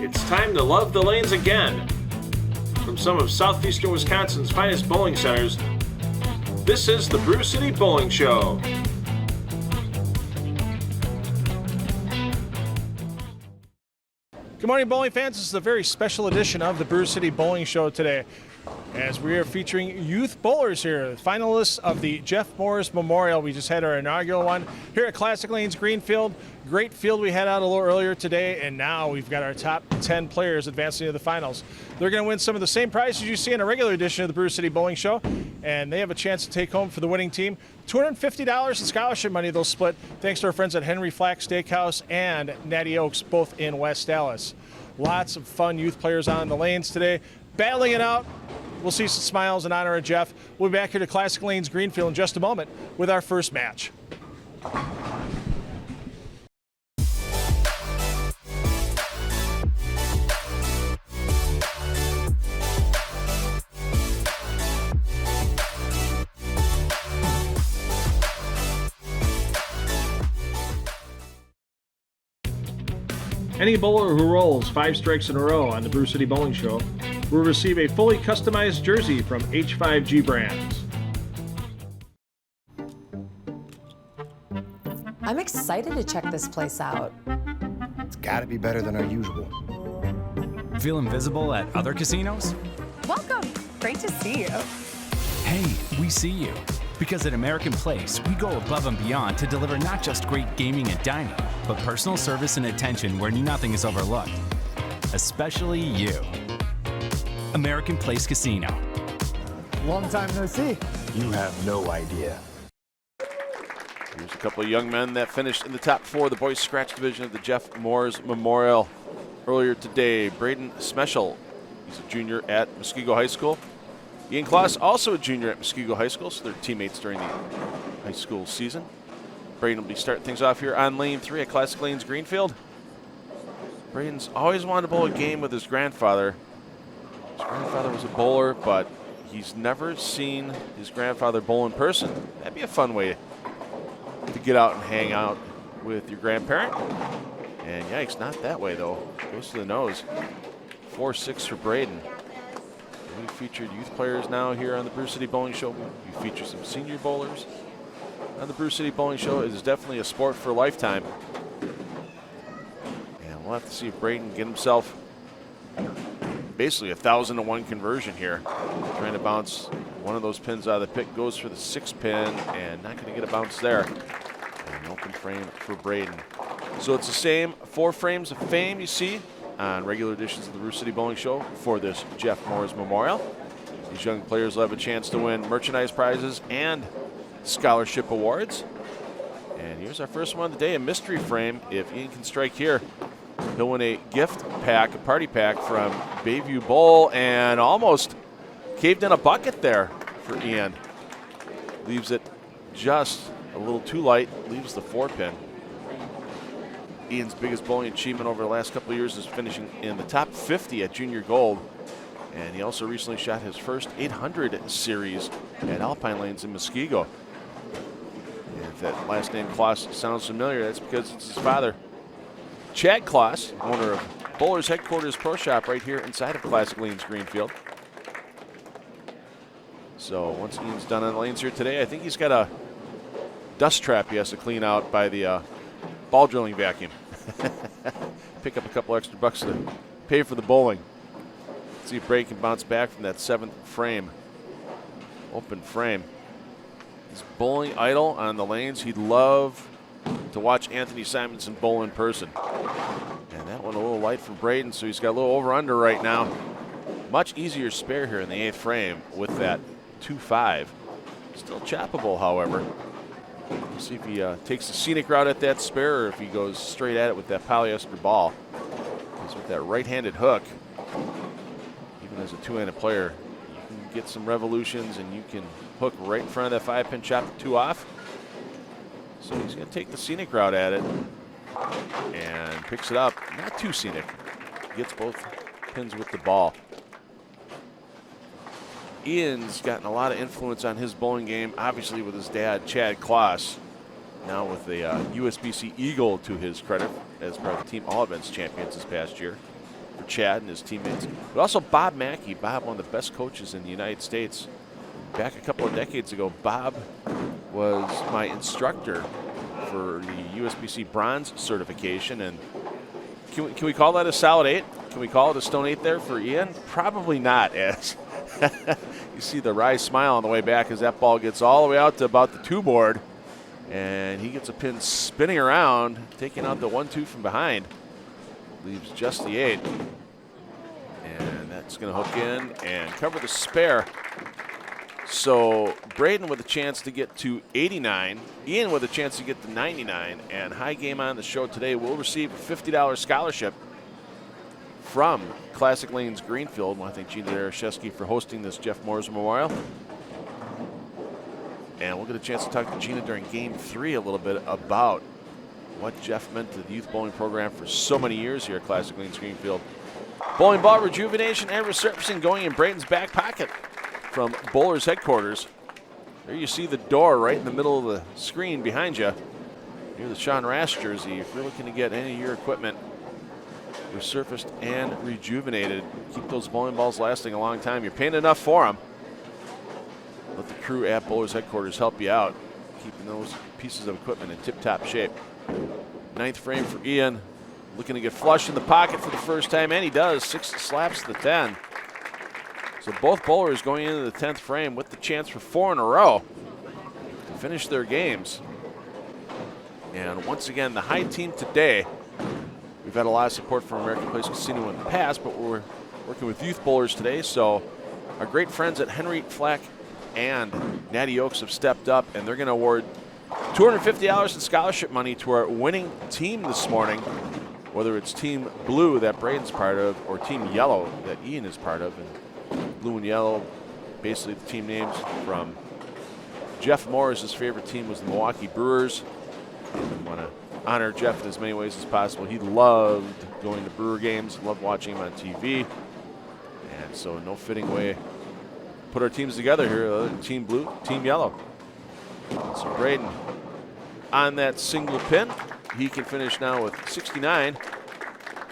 It's time to love the lanes again. From some of southeastern Wisconsin's finest bowling centers, this is the Brew City Bowling Show. Good morning, bowling fans. This is a very special edition of the Brew City Bowling Show today, as we are featuring youth bowlers here, finalists of the Jeff Mours Memorial. We just had our inaugural one here at Classic Lanes Greenfield. Great field we had out a little earlier today, and now we've got our top 10 players advancing to the finals. They're going to win some of the same prizes you see in a regular edition of the Brew City Bowling Show, and they have a chance to take home for the winning team $250 in scholarship money they'll split thanks to our friends at Henry Flack Steakhouse and Natty Oaks, both in West Dallas. Lots of fun youth players on the lanes today, battling it out. We'll see some smiles in honor of Jeff. We'll be back here to Classic Lanes Greenfield in just a moment with our first match. Any bowler who rolls 5 strikes in a row on the Brew City Bowling Show will receive a fully customized jersey from H5G Brands. I'm excited to check this place out. It's gotta be better than our usual. Feel invisible at other casinos? Welcome. Great to see you. Hey, we see you. Because at American Place, we go above and beyond to deliver not just great gaming and dining, but personal service and attention where nothing is overlooked. Especially you. American Place Casino. Long time no see. You have no idea. Here's a couple of young men that finished in the top 4 of the boys scratch division of the Jeff Mours Memorial earlier today. Braden Smeshel, he's a junior at Muskego High School. Ian Kloss, also a junior at Muskego High School, so they're teammates during the high school season. Braden will be starting things off here on lane 3 at Classic Lanes Greenfield. Braden's always wanted to bowl a game with his grandfather. His grandfather was a bowler, but he's never seen his grandfather bowl in person. That'd be a fun way to get out and hang out with your grandparent. And yikes, not that way though. Goes to the nose. 4-6 for Braden. We featured youth players now here on the Brew City Bowling Show. We feature some senior bowlers on the Brew City Bowling Show. It is definitely a sport for a lifetime. And we'll have to see if Braden can get himself basically a 1,000-to-1 conversion here. Trying to bounce one of those pins out of the pit. Goes for the 6th pin and not going to get a bounce there. And an open frame for Braden. So it's the same 4 frames of fame you see on regular editions of the Brew City Bowling Show for this Jeff Mours Memorial. These young players will have a chance to win merchandise prizes and scholarship awards. And here's our first one of the day, a mystery frame. If Ian can strike here, he'll win a gift pack, a party pack from Bayview Bowl, and almost caved in a bucket there for Ian. Leaves it just a little too light, leaves the 4-pin. Ian's biggest bowling achievement over the last couple of years is finishing in the top 50 at Junior Gold. And he also recently shot his first 800 series at Alpine Lanes in Muskego. And if that last name Kloss sounds familiar, that's because it's his father, Chad Kloss, owner of Bowlers Headquarters Pro Shop right here inside of Classic Lanes Greenfield. So once Ian's done on the lanes here today, I think he's got a dust trap he has to clean out by the ball drilling vacuum. Pick up a couple extra bucks to pay for the bowling. See if Braden can bounce back from that 7th frame. Open frame. He's bowling idle on the lanes. He'd love to watch Anthony Simonson bowl in person. And that one a little light for Braden, so he's got a little over-under right now. Much easier spare here in the 8th frame with that 2-5. Still choppable, however. We'll see if he takes the scenic route at that spare or if he goes straight at it with that polyester ball. Because with that right-handed hook, even as a 2-handed player, you can get some revolutions and you can hook right in front of that 5-pin, chop the 2 off. So he's going to take the scenic route at it and picks it up. Not too scenic. Gets both pins with the ball. Ian's gotten a lot of influence on his bowling game, obviously with his dad, Chad Kloss, now with a USBC Eagle to his credit as part of the Team All Events champions this past year. for Chad and his teammates, but also Bob Mackey. Bob, one of the best coaches in the United States. Back a couple of decades ago, Bob was my instructor for the USBC bronze certification. And can we call that a solid 8? Can we call it a stone 8 there for Ian? Probably not, as you see the wry smile on the way back as that ball gets all the way out to about the 2 board. And he gets a pin spinning around, taking out the 1-2 from behind. Leaves just the 8. And that's going to hook in and cover the spare. So Braden with a chance to get to 89, Ian with a chance to get to 99, and High Game on the show today will receive a $50 scholarship from Classic Lanes Greenfield. I want to thank Gina Dereshevsky for hosting this Jeff Mours Memorial. And we'll get a chance to talk to Gina during Game 3 a little bit about what Jeff meant to the youth bowling program for so many years here at Classic Lanes Greenfield. Bowling ball rejuvenation and resurfacing going in Braden's back pocket from Bowlers headquarters. There you see the door right in the middle of the screen behind you, near the Sean Rash jersey. If you're looking to get any of your equipment resurfaced and rejuvenated, keep those bowling balls lasting a long time. You're paying enough for them. Let the crew at Bowlers headquarters help you out, keeping those pieces of equipment in tip-top shape. 9th frame for Ian, looking to get flush in the pocket for the first time, and he does. 6 slaps the 10. So both bowlers going into the 10th frame with the chance for 4 in a row to finish their games. And once again, the high team today, we've had a lot of support from American Place Casino in the past, but we're working with youth bowlers today. So our great friends at Henry Flack and Natty Oaks have stepped up, and they're going to award $250 in scholarship money to our winning team this morning, whether it's Team Blue that Braden's part of or Team Yellow that Ian is part of. And blue and yellow, basically the team names from Jeff Mours. His favorite team was the Milwaukee Brewers. I want to honor Jeff in as many ways as possible. He loved going to Brewer games, loved watching him on TV. And so no fitting way to put our teams together here, Team Blue, Team Yellow. So Braden on that single pin. He can finish now with 69.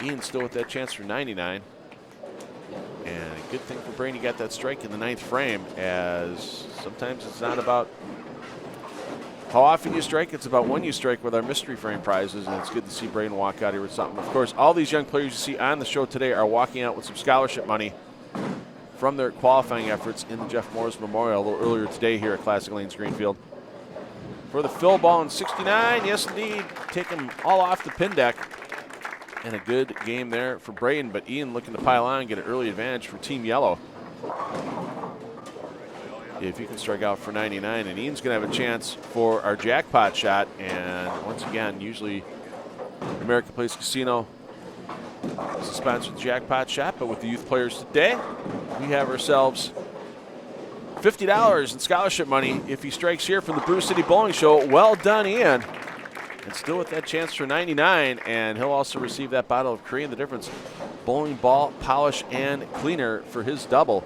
Ian still with that chance for 99. And a good thing for Braden, he got that strike in the 9th frame, as sometimes it's not about how often you strike, it's about when you strike with our mystery frame prizes, and it's good to see Braden walk out here with something. Of course, all these young players you see on the show today are walking out with some scholarship money from their qualifying efforts in the Jeff Mours Memorial a little earlier today here at Classic Lanes Greenfield. For the fill ball in 69, yes indeed, take them all off the pin deck. And a good game there for Braden, but Ian looking to pile on and get an early advantage for Team Yellow. If you can strike out for 99, and Ian's going to have a chance for our jackpot shot. And once again, usually American Place Casino is a sponsor of the jackpot shot, but with the youth players today, we have ourselves $50 in scholarship money if he strikes here from the Brew City Bowling Show. Well done, Ian. And still with that chance for 99, and he'll also receive that bottle of Korean the Difference bowling ball polish and cleaner for his double.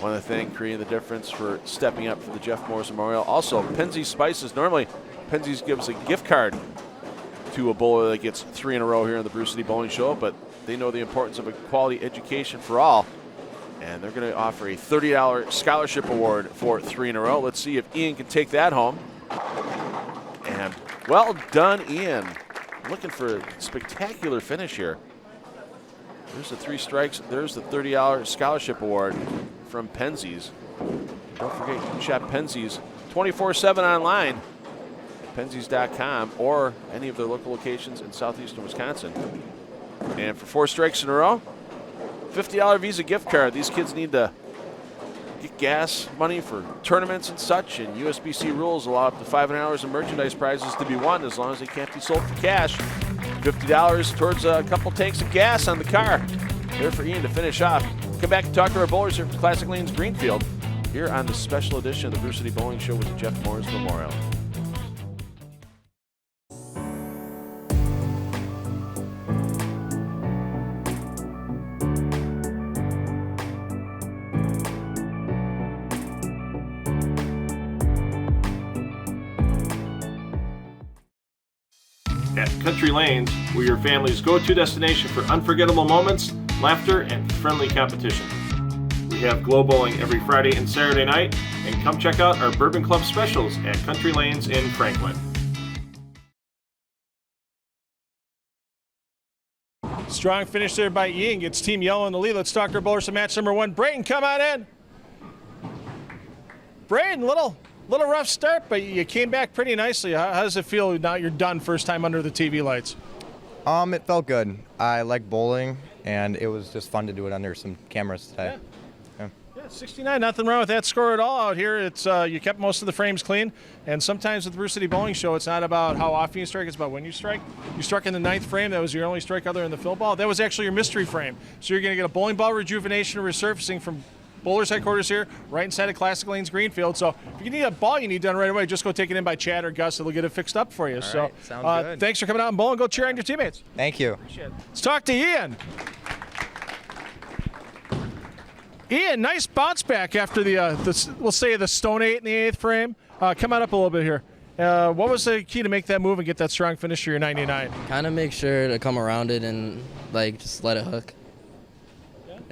Want to thank Korean the Difference for stepping up for the Jeff Mours Memorial. Also, Penzeys Spices. Normally, Penzeys gives a gift card to a bowler that gets 3 in a row here on the Brew City Bowling Show, but they know the importance of a quality education for all. And they're going to offer a $30 scholarship award for 3 in a row. Let's see if Ian can take that home. And well done, Ian. Looking for a spectacular finish here. There's the 3 strikes. There's the $30 scholarship award from Penzeys. Don't forget, you can shop Penzeys 24/7 online at penzeys.com or any of their local locations in southeastern Wisconsin. And for 4 strikes in a row, $50 Visa gift card. These kids need to get gas money for tournaments and such, and USBC rules allow up to $500 in merchandise prizes to be won as long as they can't be sold for cash. $50 towards a couple tanks of gas on the car. There for Ian to finish off. Come back and talk to our bowlers here from Classic Lanes Greenfield here on the special edition of the Brew City Bowling Show with the Jeff Mours Memorial. At Country Lanes, we're your family's go-to destination for unforgettable moments, laughter, and friendly competition. We have Glow Bowling every Friday and Saturday night, and come check out our Bourbon Club specials at Country Lanes in Franklin. Strong finish there by Ian. Gets Team Yellow in the lead. Let's talk our bowlers to match number 1. Brayden, come on in. Brayden, little rough start, but you came back pretty nicely. How does it feel now you're done first time under the TV lights? It felt good. I like bowling, and it was just fun to do it under some cameras today. Yeah, 69, nothing wrong with that score at all out here. It's you kept most of the frames clean, and sometimes with the Brew City Bowling Show, it's not about how often you strike, it's about when you strike. You struck in the 9th frame. That was your only strike other than the fill ball. That was actually your mystery frame. So you're going to get a bowling ball rejuvenation or resurfacing from Bowlers headquarters here, right inside of Classic Lanes Greenfield. So if you need a ball you need done right away, just go take it in by Chad or Gus. It'll get it fixed up for you. All so right, sounds good. Thanks for coming out and bowling. Go cheer on your teammates. Thank you. Appreciate it. Let's talk to Ian. Ian, nice bounce back after we'll say the Stone 8 in the 8th frame. Come on up a little bit here. What was the key to make that move and get that strong finish for your 99? Kind of make sure to come around it and just let it hook.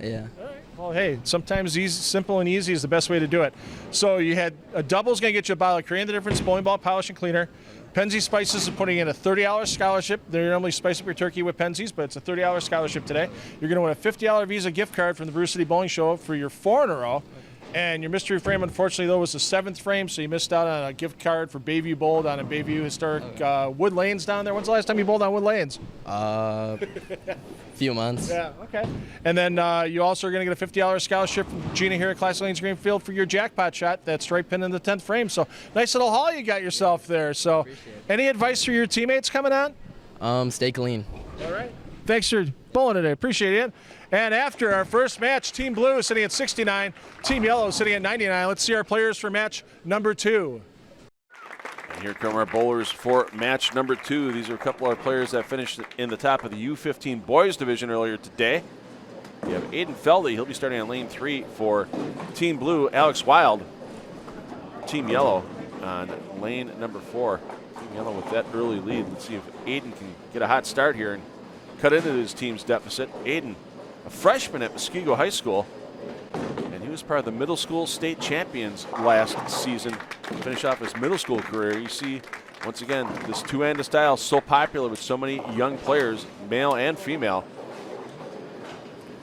Yeah. All right. Well, hey, sometimes easy, simple and easy is the best way to do it. So you had a double's going to get you a bottle of Creating the Difference bowling ball polish and cleaner. Penzie Spices is putting in a $30 scholarship. They normally spice up your turkey with Penzie's, but it's a $30 scholarship today. You're going to win a $50 Visa gift card from the Brew City Bowling Show for your 4 in a row. And your mystery frame, unfortunately, though, was the 7th frame, so you missed out on a gift card for Bayview Bowled on a Bayview historic Wood Lanes down there. When's the last time you bowled on Wood Lanes? Few months. Yeah, okay. And then you also are going to get a $50 scholarship from Gina here at Classic Lanes Greenfield for your jackpot shot, that straight pin in the 10th frame. So nice little haul you got yourself there. So any advice for your teammates coming on? Stay clean. All right. Thanks for bowling today. Appreciate it. And after our first match, Team Blue is sitting at 69, Team Yellow is sitting at 99. Let's see our players for match number 2. And here come our bowlers for match number 2. These are a couple of players that finished in the top of the U15 boys division earlier today. You have Aiden Feldy. He'll be starting on lane 3 for Team Blue. Alex Wild, Team Yellow, on lane number 4. Team Yellow with that early lead. Let's see if Aiden can get a hot start here and cut into his team's deficit. Aiden, a freshman at Muskego High School, and he was part of the middle school state champions last season. To finish off his middle school career, you see, once again, this two-handed style so popular with so many young players, male and female,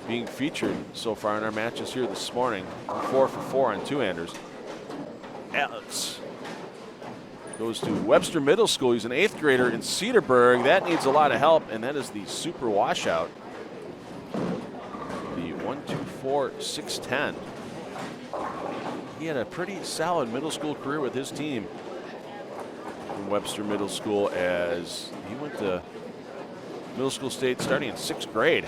being featured so far in our matches here this morning. 4 for 4 on two-handers. Alex goes to Webster Middle School. He's an 8th grader in Cedarburg. That needs a lot of help, and that is the super washout. The 124 610. He had a pretty solid middle school career with his team from Webster Middle School, as he went to middle school state starting in 6th grade.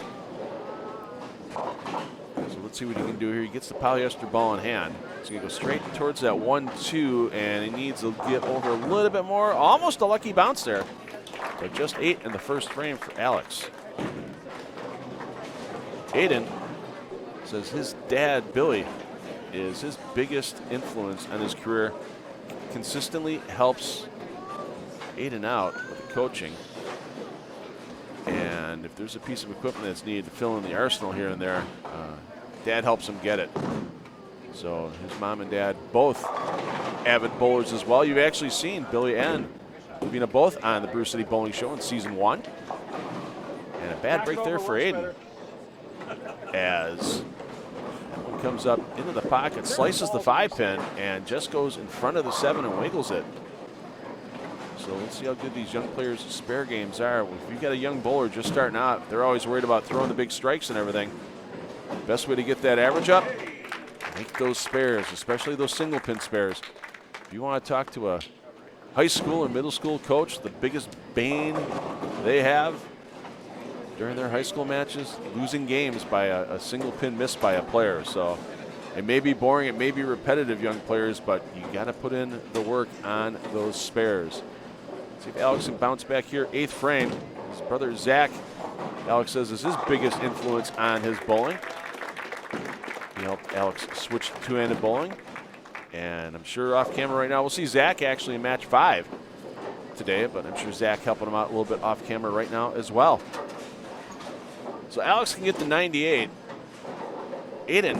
So let's see what he can do here. He gets the polyester ball in hand. He's going to go straight towards that 1-2, and he needs to get over a little bit more. Almost a lucky bounce there, but just 8 in the first frame for Alex. Aiden says his dad, Billy, is his biggest influence on his career. Consistently helps Aiden out with the coaching. And if there's a piece of equipment that's needed to fill in the arsenal here and there, Dad helps him get it. So his mom and dad both avid bowlers as well. You've actually seen Billy and Lavina both on the Brew City Bowling Show in season 1. And a bad break there for Aiden, as that one comes up into the pocket, slices the 5-pin, and just goes in front of the 7 and wiggles it. So let's see how good these young players' spare games are. If you've got a young bowler just starting out, they're always worried about throwing the big strikes and everything. Best way to get that average up, make those spares, especially those single pin spares. If you want to talk to a high school or middle school coach, the biggest bane they have during their high school matches, losing games by a single pin miss by a player. So it may be boring, it may be repetitive, young players, but you got to put in the work on those spares. See if Alex can bounce back here. 8th frame. His brother Zach, Alex says, is his biggest influence on his bowling. He helped Alex switch to two-handed bowling. And I'm sure off camera right now, we'll see Zach actually in match 5 today, but I'm sure Zach helping him out a little bit off camera right now as well. So Alex can get to 98. Aiden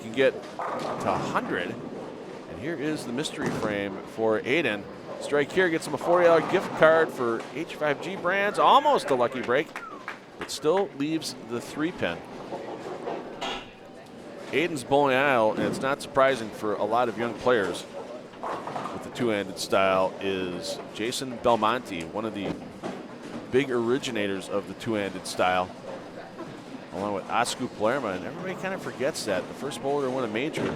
can get to 100. And here is the mystery frame for Aiden. Strike here gets him a $40 gift card for H5G brands. Almost a lucky break, but still leaves the 3-pin. Aiden's bowling aisle, and it's not surprising for a lot of young players with the two-handed style, is Jason Belmonte, one of the big originators of the two-handed style, along with Asku Palermo. And everybody kind of forgets that the first bowler to win a major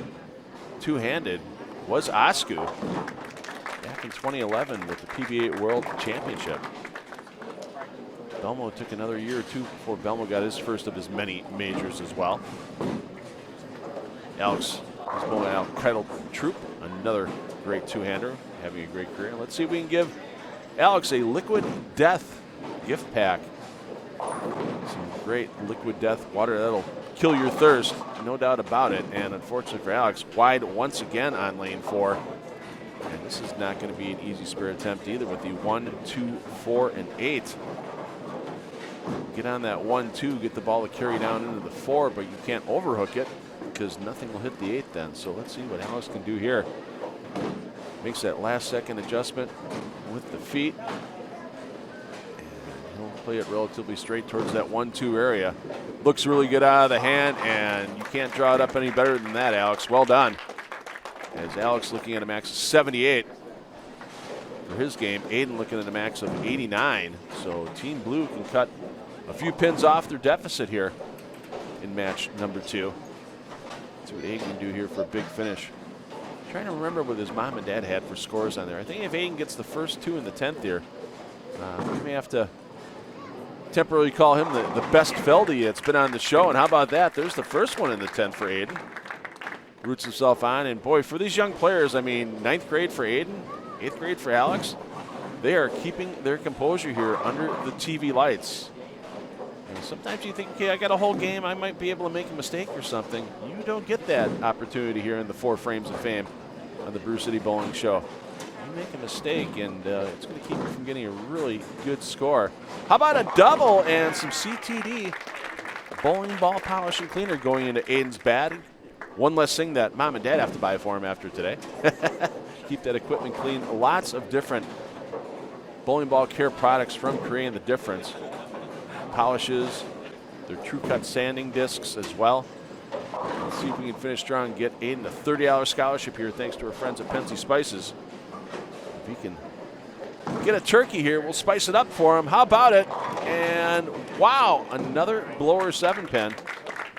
two-handed was Asku back in 2011 with the PBA World Championship. Belmo took another year or two before Belmo got his first of his many majors as well. Alex is bowling out Keitel Troop, another great two-hander, having a great career. Let's see if we can give Alex a Liquid Death gift pack. Some great Liquid Death water that'll kill your thirst, no doubt about it. And unfortunately for Alex, wide once again on lane 4. And this is not going to be an easy spare attempt either with the 1, 2, 4, and 8. Get on that 1, 2, get the ball to carry down into the 4, but you can't overhook it because nothing will hit the 8 then. So let's see what Alex can do here. Makes that last second adjustment with the feet. He'll play it relatively straight towards that 1-2 area. Looks really good out of the hand, and you can't draw it up any better than that, Alex. Well done. As Alex looking at a max of 78 for his game. Aiden looking at a max of 89. So Team Blue can cut a few pins off their deficit here in match number 2. Let's see what Aiden can do here for a big finish. Trying to remember what his mom and dad had for scores on there. I think if Aiden gets the first 2 in the 10th here, we may have to temporarily call him the best Feldy that's been on the show. And how about that? There's the first one in the 10th for Aiden. Roots himself on. And boy, for these young players, I mean, 9th grade for Aiden, 8th grade for Alex, they are keeping their composure here under the TV lights. And sometimes you think, okay, I got a whole game, I might be able to make a mistake or something. You don't get that opportunity here in the 4 frames of fame on the Brew City Bowling Show. You make a mistake, and it's going to keep you from getting a really good score. How about a double and some CTD bowling ball polish and cleaner going into Aiden's bat? One less thing that mom and dad have to buy for him after today. Keep that equipment clean. Lots of different bowling ball care products from Korean. The difference. Polishes, their True Cut sanding discs as well. Let's see if we can finish strong and get Aiden a $30 scholarship here thanks to our friends at Pensy Spices. If he can get a turkey here, we'll spice it up for him. How about it? And wow, another blower 7-pin.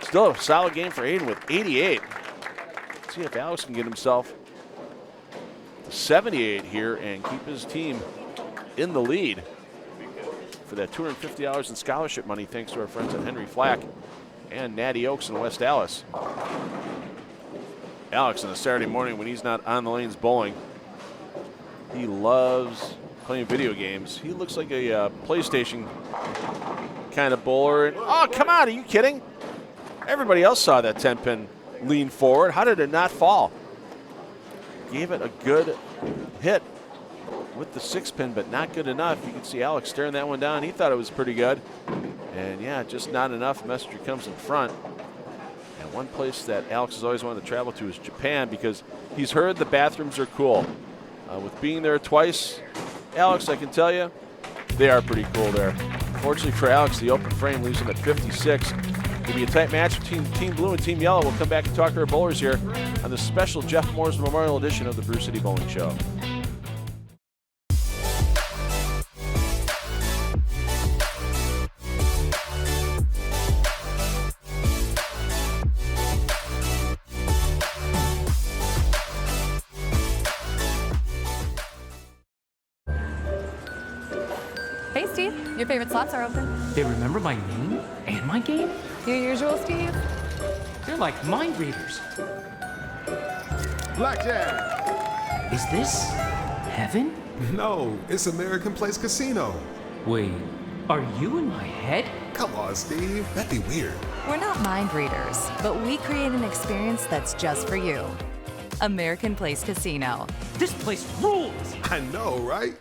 Still a solid game for Aiden with 88. Let's see if Alex can get himself to 78 here and keep his team in the lead for that $250 in scholarship money thanks to our friends at Henry Flack and Natty Oaks in West Dallas. Alex on a Saturday morning when he's not on the lanes bowling, he loves playing video games. He looks like a PlayStation kind of bowler. And, oh, come on, are you kidding? Everybody else saw that 10-pin lean forward. How did it not fall? Gave it a good hit with the 6-pin, but not good enough. You can see Alex staring that one down. He thought it was pretty good. And yeah, just not enough. Messenger comes in front. And one place that Alex has always wanted to travel to is Japan because he's heard the bathrooms are cool. With being there twice, Alex, I can tell you, they are pretty cool there. Fortunately for Alex, the open frame leaves him at 56. It'll be a tight match between Team Blue and Team Yellow. We'll come back and talk to our bowlers here on the special Jeff Mours Memorial Edition of the Brew City Bowling Show. Hey, Steve. Your favorite slots are open. They remember my name and my game? Your usual, Steve? They're like mind readers. Blackjack! Is this heaven? No, it's American Place Casino. Wait, are you in my head? Come on, Steve. That'd be weird. We're not mind readers, but we create an experience that's just for you. American Place Casino. This place rules! I know, right?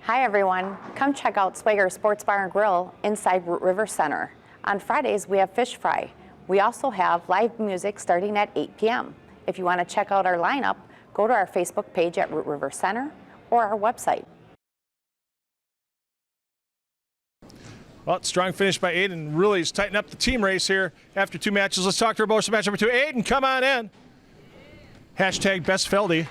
Hi everyone, come check out Swagger Sports Bar and Grill inside Root River Center. On Fridays we have fish fry. We also have live music starting at 8 p.m. If you want to check out our lineup, go to our Facebook page at Root River Center or our website. Well, strong finish by Aiden. Really has tightened up the team race here after 2 matches. Let's talk to our bonus match number 2. Aiden, come on in. Hashtag Best Feldy.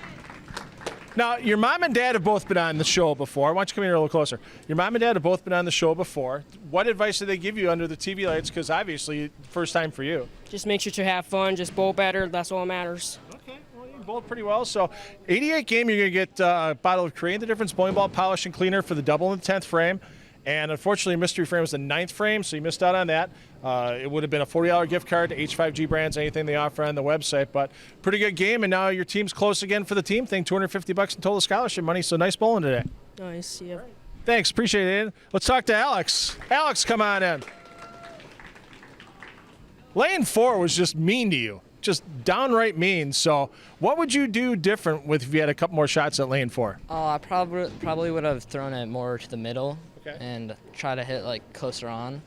Now, your mom and dad have both been on the show before. Why don't you come here a little closer? Your mom and dad have both been on the show before. What advice did they give you under the TV lights? Because obviously, first time for you. Just make sure to have fun. Just bowl better. That's all that matters. Okay, well, you bowled pretty well. So, 88 game, you're going to get a bottle of Create the Difference bowling ball polish and cleaner for the double and the 10th frame. And unfortunately, mystery frame was the 9th frame, so you missed out on that. It would have been a $40 gift card to H5G Brands, anything they offer on the website. But pretty good game, and now your team's close again for the team thing. $250 in total scholarship money, so nice bowling today. Nice, yeah. Thanks, appreciate it. Let's talk to Alex. Alex, come on in. Lane 4 was just mean to you, just downright mean. So what would you do different if you had a couple more shots at lane 4? I probably would have thrown it more to the middle. Okay. And try to hit like closer on.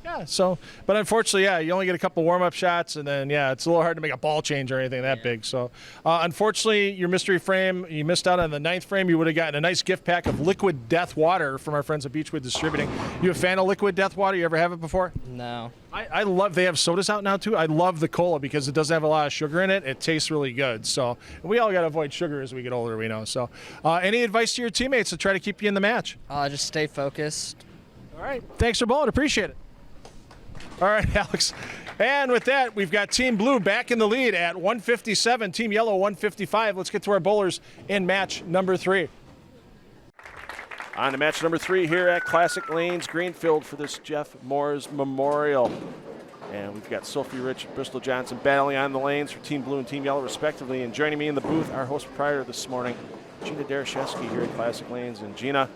But unfortunately, you only get a couple warm-up shots, and then, it's a little hard to make a ball change or anything that big. So, unfortunately, your mystery frame, you missed out on the 9th frame. You would have gotten a nice gift pack of Liquid Death Water from our friends at Beechwood Distributing. You a fan of Liquid Death Water? You ever have it before? No. I love, they have sodas out now, too. I love the cola because it doesn't have a lot of sugar in it. It tastes really good. So, we all got to avoid sugar as we get older, we know. So, any advice to your teammates to try to keep you in the match? Just stay focused. All right. Thanks for bowling. Appreciate it. All right, Alex. And with that, we've got Team Blue back in the lead at 157, Team Yellow 155. Let's get to our bowlers in match number 3. On to match number 3 here at Classic Lanes, Greenfield, for this Jeff Mours Memorial. And we've got Sophie Rich and Bristol Johnson battling on the lanes for Team Blue and Team Yellow, respectively. And joining me in the booth, our host proprietor this morning, Gina Darashevsky here at Classic Lanes. And Gina,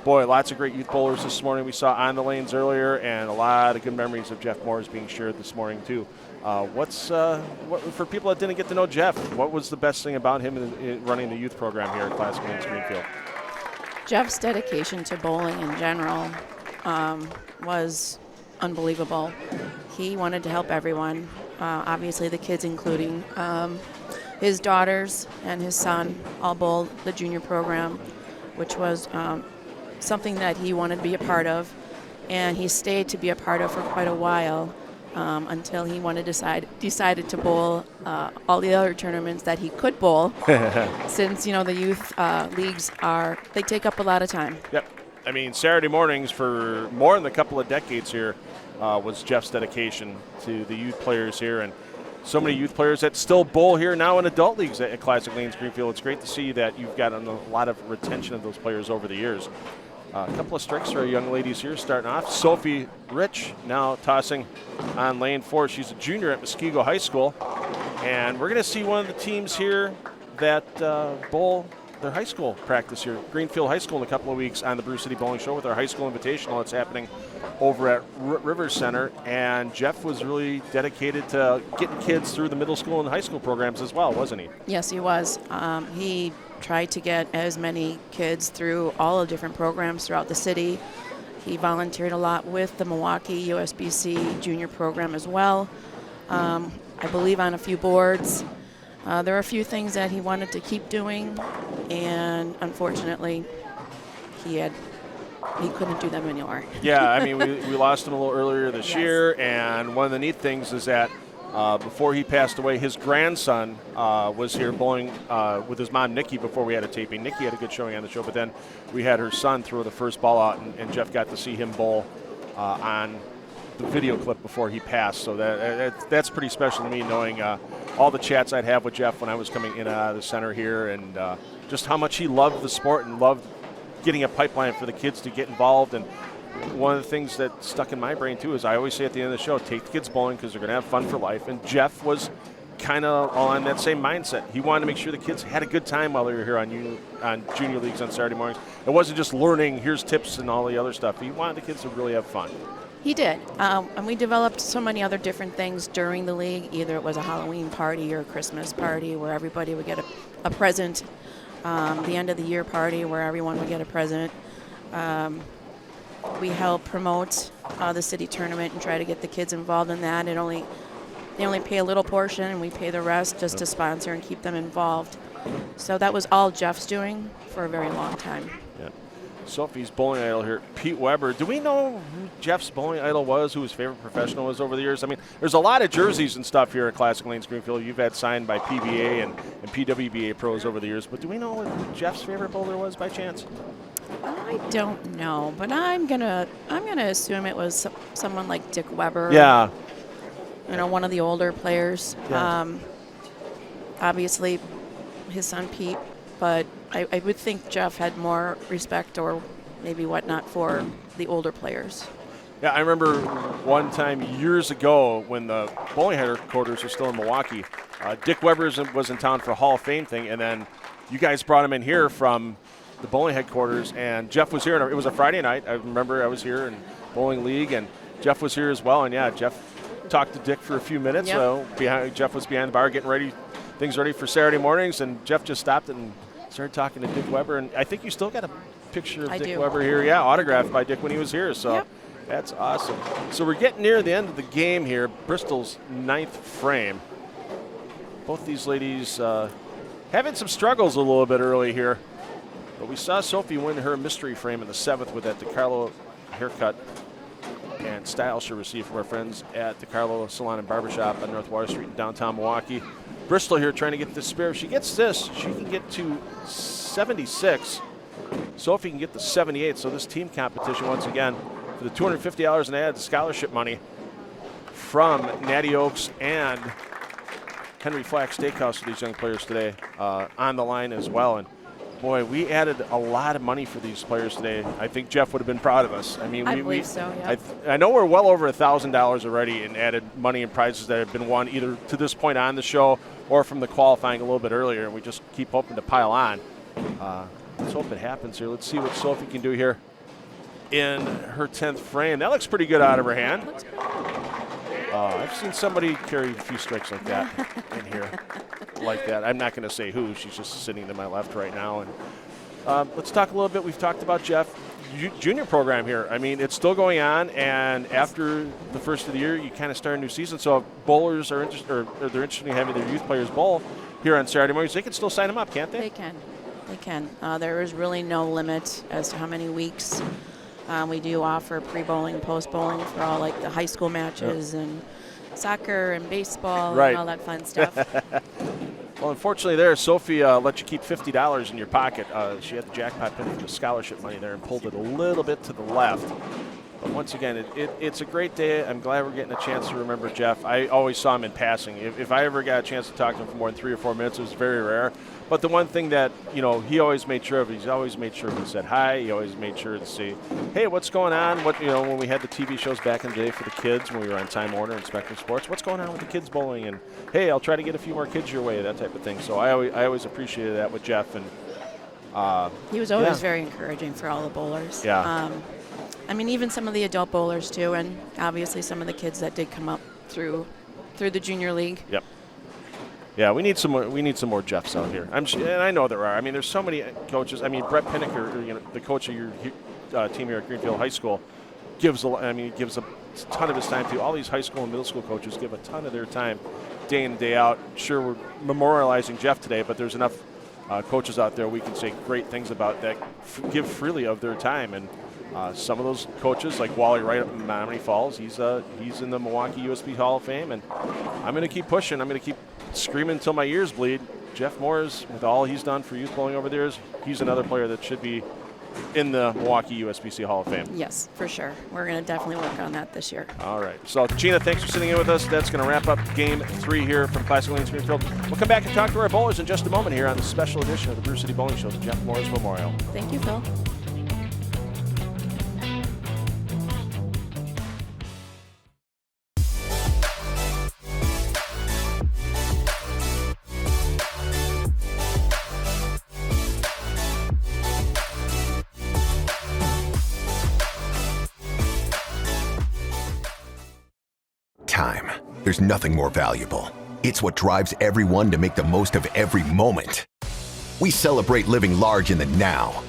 boy, lots of great youth bowlers this morning we saw on the lanes earlier, and a lot of good memories of Jeff Mours being shared this morning, too. What for people that didn't get to know Jeff, what was the best thing about him in running the youth program here at Classic Lanes Greenfield? Jeff's dedication to bowling in general was unbelievable. He wanted to help everyone, obviously the kids including his daughters and his son all bowled the junior program, which was something that he wanted to be a part of, and he stayed to be a part of for quite a while until he decided to bowl all the other tournaments that he could bowl since the youth leagues they take up a lot of time. Yep. I mean, Saturday mornings for more than a couple of decades here was Jeff's dedication to the youth players here, and so many youth players that still bowl here now in adult leagues at Classic Lanes Greenfield. It's great to see that you've got a lot of retention of those players over the years. A couple of strikes for our young ladies here starting off. Sophie Rich now tossing on lane 4. She's a junior at Muskego High School. And we're going to see one of the teams here that bowl their high school practice here, Greenfield High School, in a couple of weeks on the Brew City Bowling Show with our high school invitational that's happening over at River Center. And Jeff was really dedicated to getting kids through the middle school and high school programs as well, wasn't he? Yes, he was. He tried to get as many kids through all the different programs throughout the city. He volunteered a lot with the Milwaukee USBC junior program as well. I believe on a few boards. There were a few things that he wanted to keep doing, and unfortunately, he couldn't do them anymore. Yeah, I mean, we lost him a little earlier this year, and one of the neat things is that before he passed away, his grandson was here bowling with his mom, Nikki, before we had a taping. Nikki had a good showing on the show, but then we had her son throw the first ball out, and Jeff got to see him bowl on the video clip before he passed. So that's pretty special to me, knowing all the chats I'd have with Jeff when I was coming in and out of the center here, and just how much he loved the sport and loved getting a pipeline for the kids to get involved. And one of the things that stuck in my brain too is I always say at the end of the show, take the kids bowling because they're going to have fun for life. And Jeff was kind of on that same mindset. He wanted to make sure the kids had a good time while they were here on junior leagues on Saturday mornings. It wasn't just learning, here's tips and all the other stuff. He wanted the kids to really have fun. He did. And we developed so many other different things during the league. Either it was a Halloween party or a Christmas party where everybody would get a present. The end of the year party where everyone would get a present. We help promote the city tournament and try to get the kids involved in that. They only pay a little portion, and we pay the rest just to sponsor and keep them involved. So that was all Jeff's doing for a very long time. Yeah. Sophie's bowling idol here, Pete Weber. Do we know who Jeff's bowling idol was, who his favorite professional was over the years? I mean, there's a lot of jerseys and stuff here at Classic Lanes Greenfield you've had signed by PBA and PWBA pros over the years, but do we know who Jeff's favorite bowler was by chance? I don't know, but I'm gonna assume it was someone like Dick Weber. Yeah. You know, one of the older players. Yeah. Obviously, his son Pete, but I would think Jeff had more respect or maybe whatnot for the older players. Yeah, I remember one time years ago when the bowling headquarters were still in Milwaukee, Dick Weber was in town for a Hall of Fame thing, and then you guys brought him in here from the bowling headquarters, and Jeff was here. And it was a Friday night. I remember I was here in bowling league, and Jeff was here as well. And yeah, Jeff talked to Dick for a few minutes. Yep. So Jeff was behind the bar getting things ready for Saturday mornings, and Jeff just stopped and started talking to Dick Weber. And I think you still got a picture of Dick Weber here. Yeah, autographed by Dick when he was here. So yep. That's awesome. So we're getting near the end of the game here. Bristol's 9th frame. Both these ladies having some struggles a little bit early here. But we saw Sophie win her mystery frame in the 7th with that DeCarlo haircut and style she received from our friends at DeCarlo Salon and Barbershop on North Water Street in downtown Milwaukee. Bristol here trying to get this spare. If she gets this, she can get to 76. Sophie can get the 78. So this team competition once again for the $250 in added scholarship money from Natty Oaks and Henry Flack Steakhouse for these young players today on the line as well. And boy, we added a lot of money for these players today. I think Jeff would have been proud of us. I mean, I believe so, yeah. I know we're well over $1,000 already in added money and prizes that have been won either to this point on the show or from the qualifying a little bit earlier, and we just keep hoping to pile on. Let's hope it happens here. Let's see what Sophie can do here in her 10th frame. That looks pretty good out of her hand. I've seen somebody carry a few strikes like that in here. Like that. I'm not going to say who. She's just sitting to my left right now. And let's talk a little bit. We've talked about Jeff junior program here. I mean, it's still going on, and after the first of the year, you kind of start a new season. So if bowlers are interested, or they're interested in having their youth players bowl here on Saturday mornings, they can still sign them up, can't they? They can. They can. There is really no limit as to how many weeks. We do offer pre-bowling and post-bowling for all like the high school matches and soccer and baseball and all that fun stuff. Well, unfortunately there, Sophie let you keep $50 in your pocket. She had the jackpot pin for the scholarship money there and pulled it a little bit to the left. But once again, it's a great day. I'm glad we're getting a chance to remember Jeff. I always saw him in passing. If I ever got a chance to talk to him for more than 3 or 4 minutes, it was very rare. But the one thing that, he always made sure of, he always made sure he said hi. He always made sure to say, hey, what's going on? When we had the TV shows back in the day for the kids, when we were on Time Warner and Spectrum Sports, what's going on with the kids bowling? And, hey, I'll try to get a few more kids your way, that type of thing. So I always appreciated that with Jeff. And he was always very encouraging for all the bowlers. Yeah. I mean, even some of the adult bowlers, too, and obviously some of the kids that did come up through the junior league. Yep. Yeah, we need some more Jeffs out here. And I know there are. I mean, there's so many coaches. I mean, Brett Pinnaker, the coach of your team here at Greenfield High School, gives a ton of his time to all these high school and middle school coaches. Give a ton of their time, day in and day out. Sure, we're memorializing Jeff today, but there's enough coaches out there we can say great things about that give freely of their time. And some of those coaches, like Wally Wright up in Menominee Falls, he's in the Milwaukee USB Hall of Fame, and I'm going to keep pushing. I'm going to keep screaming until my ears bleed. Jeff Mours, with all he's done for youth bowling over the years, he's another player that should be in the Milwaukee USBC Hall of Fame. Yes, for sure. We're going to definitely work on that this year. All right. So, Gina, thanks for sitting in with us. That's going to wrap up Game 3 here from Classic Lanes Greenfield. We'll come back and talk to our bowlers in just a moment here on the special edition of the Brew City Bowling Show, the Jeff Mours Memorial. Thank you, Phil. time. There's nothing more valuable. It's what drives everyone to make the most of every moment. We celebrate living large in the now.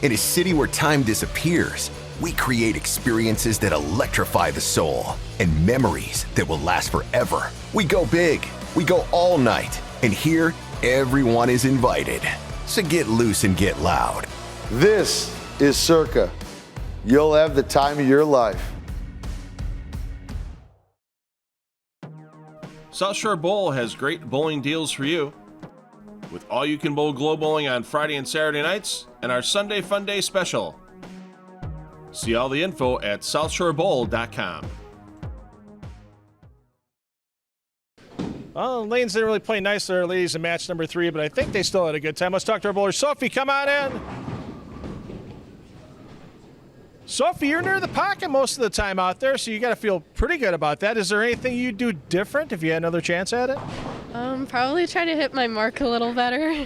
In a city where time disappears, we create experiences that electrify the soul and memories that will last forever. We go big, we go all night, and here, everyone is invited. So get loose and get loud. This is Circa. You'll have the time of your life. South Shore Bowl has great bowling deals for you. With all-you-can bowl glow bowling on Friday and Saturday nights, and our Sunday Fun Day special. See all the info at southshorebowl.com. Well, Lanes didn't really play nice there, ladies, in match number 3, but I think they still had a good time. Let's talk to our bowler. Sophie, come on in. Sophie, you're near the pocket most of the time out there, so you got to feel pretty good about that. Is there anything you'd do different if you had another chance at it? Probably try to hit my mark a little better.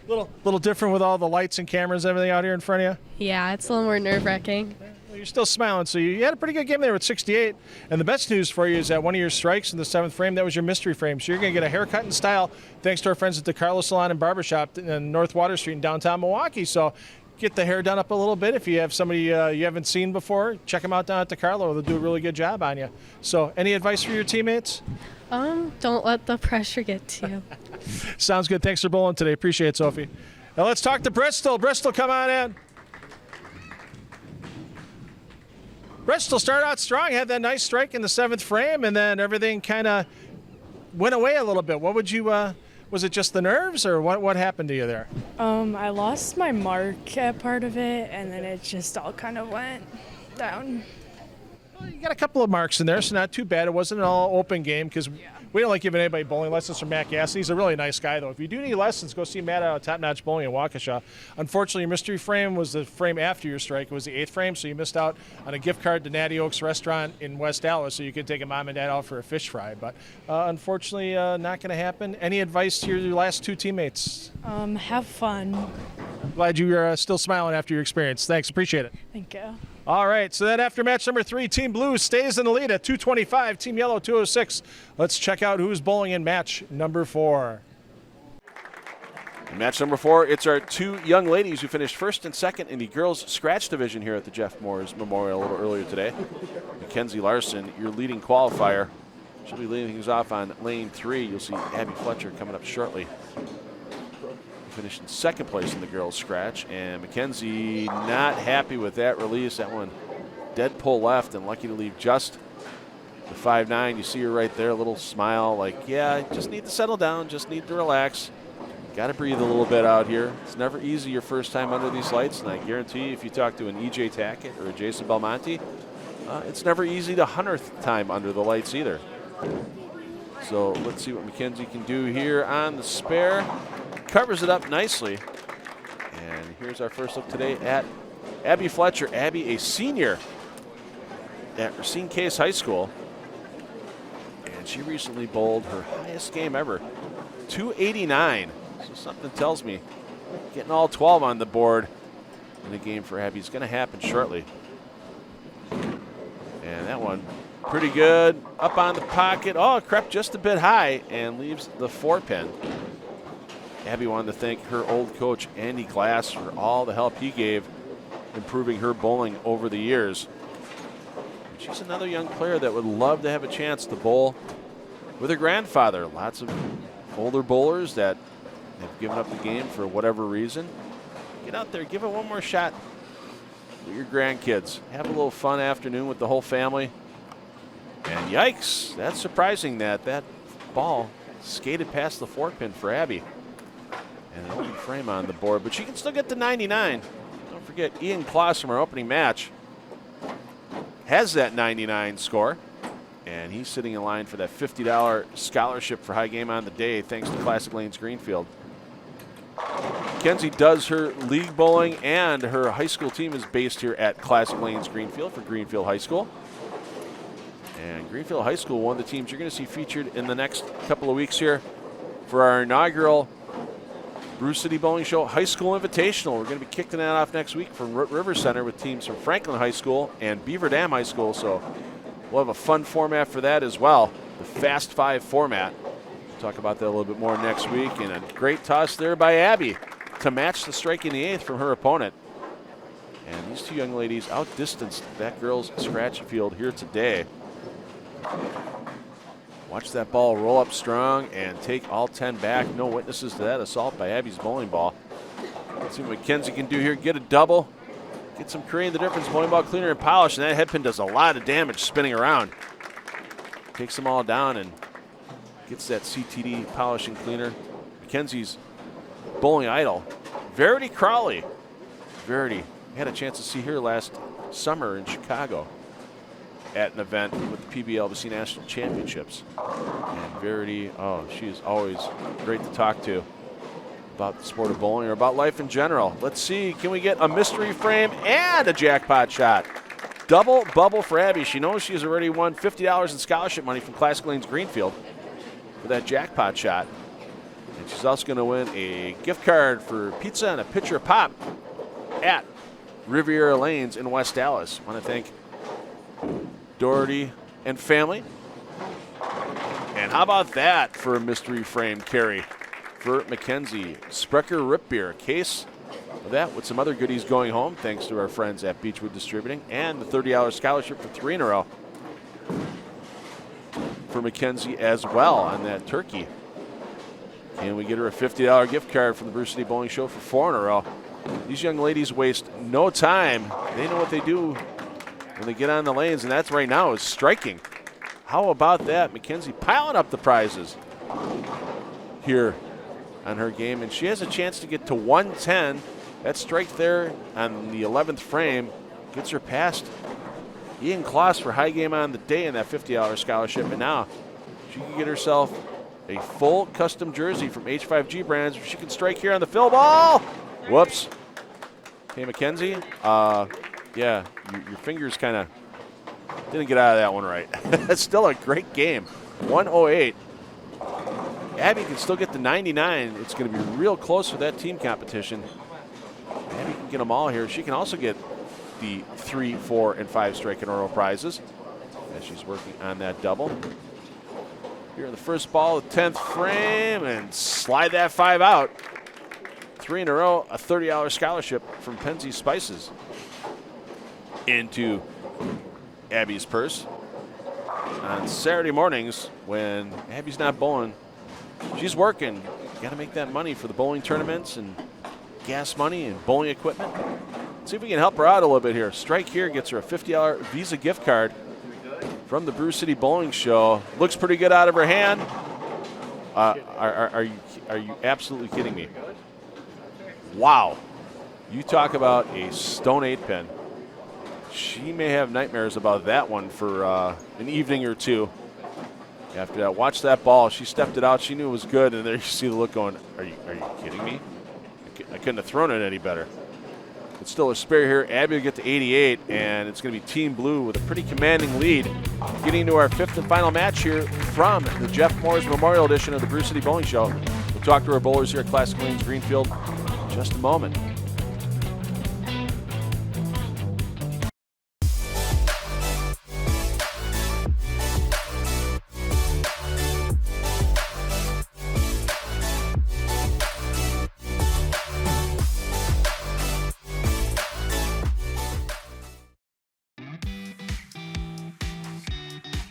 Little different with all the lights and cameras and everything out here in front of you? Yeah, it's a little more nerve-wracking. Well, you're still smiling, so you had a pretty good game there with 68. And the best news for you is that one of your strikes in the 7th frame, that was your mystery frame. So you're going to get a haircut in style thanks to our friends at the Carlos Salon and Barbershop in North Water Street in downtown Milwaukee. So get the hair done up a little bit. If you have somebody you haven't seen before, check them out down at the Carlo. They'll do a really good job on you. So any advice for your teammates? Don't let the pressure get to you. Sounds good. Thanks for bowling today. Appreciate it, Sophie. Now let's talk to Bristol. Bristol, come on in. Bristol started out strong, had that nice strike in the 7th frame, and then everything kind of went away a little bit. What would you, was it just the nerves, or what happened to you there? I lost my mark at part of it, and then it just all kind of went down. Well, you got a couple of marks in there, so not too bad. It wasn't an all open game because we don't like giving anybody bowling lessons from Matt Gassney. He's a really nice guy, though. If you do need lessons, go see Matt out at Top Notch Bowling in Waukesha. Unfortunately, your mystery frame was the frame after your strike. It was the 8th frame, so you missed out on a gift card to Natty Oaks Restaurant in West Dallas, so you could take a mom and dad out for a fish fry. But unfortunately, not going to happen. Any advice to your last 2 teammates? Have fun. Glad you're still smiling after your experience. Thanks. Appreciate it. Thank you. All right, so then after match number 3, Team Blue stays in the lead at 225, Team Yellow 206. Let's check out who's bowling in match number 4. In match number 4, it's our 2 young ladies who finished 1st and 2nd in the girls' scratch division here at the Jeff Mours Memorial a little earlier today. Mackenzie Larson, your leading qualifier. She'll be leading things off on lane 3. You'll see Abby Fletcher coming up shortly. Finished in 2nd place in the girls' scratch, and Mackenzie not happy with that release. That one dead pull left and lucky to leave just the 5.9. You see her right there, a little smile like, yeah, just need to settle down, just need to relax. Got to breathe a little bit out here. It's never easy your first time under these lights, and I guarantee you if you talk to an EJ Tackett or a Jason Belmonte, it's never easy the 100th time under the lights either. So let's see what Mackenzie can do here on the spare. Covers it up nicely. And here's our first look today at Abby Fletcher. Abby, a senior at Racine Case High School. And she recently bowled her highest game ever, 289. So something tells me getting all 12 on the board in the game for Abby is going to happen shortly. And that one pretty good. Up on the pocket. Oh, it crept just a bit high and leaves the 4-pin. Abby wanted to thank her old coach, Andy Glass, for all the help he gave improving her bowling over the years. She's another young player that would love to have a chance to bowl with her grandfather. Lots of older bowlers that have given up the game for whatever reason. Get out there, give it one more shot with your grandkids. Have a little fun afternoon with the whole family. And yikes, that's surprising that that ball skated past the 4-pin for Abby. And an open frame on the board, but she can still get the 99. Don't forget, Ian Kloss from our opening match has that 99 score, and he's sitting in line for that $50 scholarship for high game on the day, thanks to Classic Lanes Greenfield. Mackenzie does her league bowling, and her high school team is based here at Classic Lanes Greenfield for Greenfield High School. And Greenfield High School, one of the teams you're going to see featured in the next couple of weeks here for our inaugural Brew City Bowling Show High School Invitational. We're going to be kicking that off next week from River Center with teams from Franklin High School and Beaver Dam High School. So We'll have a fun format for that as well, the Fast 5 format. We'll talk about that a little bit more next week. And a great toss there by Abby to match the strike in the 8th from her opponent. And these two young ladies outdistanced that girls' scratch field here today. Watch that ball roll up strong and take all 10 back. No witnesses to that assault by Abby's bowling ball. Let's see what Mackenzie can do here. Get a double. Get some cream, the difference, bowling ball cleaner and polish. And that head pin does a lot of damage spinning around. Takes them all down and gets that CTD polishing cleaner. Mackenzie's bowling idol, Verity Crowley. Verity, had a chance to see her last summer in Chicago at an event with the PBLBC National Championships. And Verity, oh, she is always great to talk to about the sport of bowling or about life in general. Let's see, can we get a mystery frame and a jackpot shot? Double bubble for Abby. She knows she's already won $50 in scholarship money from Classic Lanes Greenfield for that jackpot shot. And she's also going to win a gift card for pizza and a pitcher of pop at Riviera Lanes in West Dallas. I want to thank Doherty and family. And how about that for a mystery frame carry for Mackenzie? Sprecher Rip Beer, case of that with some other goodies going home thanks to our friends at Beechwood Distributing, and the $30 scholarship for 3 in a row for Mackenzie as well on that turkey. Can we get her a $50 gift card from the Brew City Bowling Show for 4 in a row? These young ladies waste no time. They know what they do when they get on the lanes, and that's right now is striking. How about that? Mackenzie piling up the prizes here on her game, and she has a chance to get to 110. That strike there on the 11th frame gets her past Ian Kloss for high game on the day in that $50 scholarship, and now she can get herself a full custom jersey from H5G Brands. She can strike here on the fill ball. Whoops. Okay, Mackenzie, yeah, your fingers kind of didn't get out of that one right. That's still a great game. 108. Abby can still get the 99. It's going to be real close for that team competition. Abby can get them all here. She can also get the 3, 4, and 5 strike in a row prizes as she's working on that double. Here in the first ball, the 10th frame, and slide that 5 out. 3 in a row, a $30 scholarship from Penzie Spices into Abby's purse. On Saturday mornings, when Abby's not bowling, she's working. Got to make that money for the bowling tournaments and gas money and bowling equipment. See if we can help her out a little bit here. Strike here gets her a $50 Visa gift card from the Brew City Bowling Show. Looks pretty good out of her hand. Are you absolutely kidding me? Wow. You talk about a stone 8 pin. She may have nightmares about that one for an evening or two. After that, watch that ball. She stepped it out. She knew it was good, and there you see the look going, are you kidding me? I couldn't have thrown it any better. It's still a spare here. Abby will get to 88, and it's going to be Team Blue with a pretty commanding lead. Getting to our 5th and final match here from the Jeff Mours Memorial Edition of the Brew City Bowling Show. We'll talk to our bowlers here at Classic Lanes Greenfield in just a moment.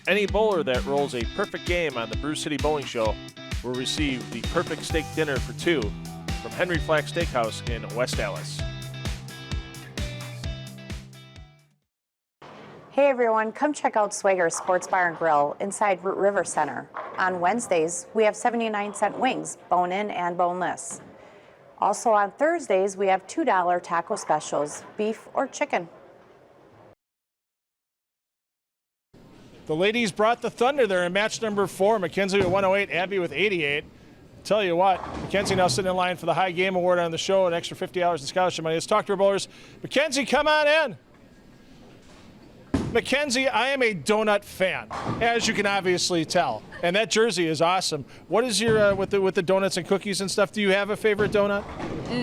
Any bowler that rolls a perfect game on the Brew City Bowling Show will receive the perfect steak dinner for 2 from Henry Flack Steakhouse in West Dallas. Hey everyone, come check out Swagger's Sports Bar and Grill inside Root River Center. On Wednesdays, we have 79-cent wings, bone-in and boneless. Also on Thursdays, we have $2 taco specials, beef or chicken. The ladies brought the thunder there in match number 4. Mackenzie with 108, Abby with 88. Tell you what, Mackenzie now sitting in line for the high game award on the show, an extra $50 in scholarship money. Let's talk to our bowlers. Mackenzie, come on in. Mackenzie, I am a donut fan, as you can obviously tell, and that jersey is awesome. What is your with the donuts and cookies and stuff? Do you have a favorite donut?